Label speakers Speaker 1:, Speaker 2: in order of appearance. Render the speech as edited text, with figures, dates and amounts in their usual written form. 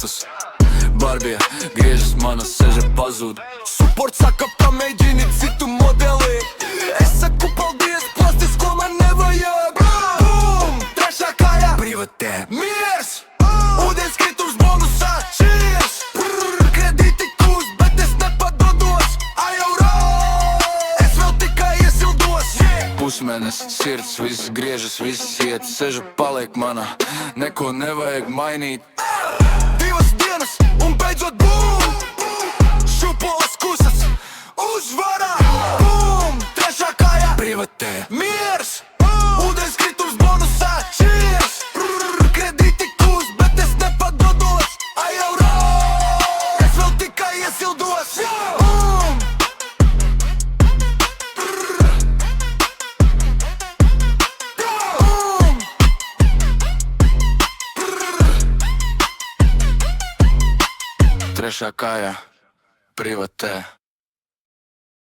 Speaker 1: Kristus. Barbija griežas, mana seža pazūd.
Speaker 2: Suport saka, pamēģini citu modeli. Es saku paldies, plastisko man nevajag. Bum! Trešā kājā
Speaker 1: Privatē
Speaker 2: miers. Ūdens kritums bonusā cheers. Kredīti kūst, bet es nepadodos. Ajaurā, es vēl tikai iesildos.
Speaker 1: pusmēnes, sirds, viss griežas, viss iet. Seža paliek mana, neko nevajag mainīt.
Speaker 2: Divas dienas un beidzot bum! Šupolas kusas uzvarā. Bum! Trešā kājā
Speaker 1: Privatē
Speaker 2: miers. Ūdens kritums bonusā cheers. Kredīti kūst, bet es nepadodos. Ajaurā, es vēl tikai iesildos. Bum!
Speaker 1: trešā kājā privatē.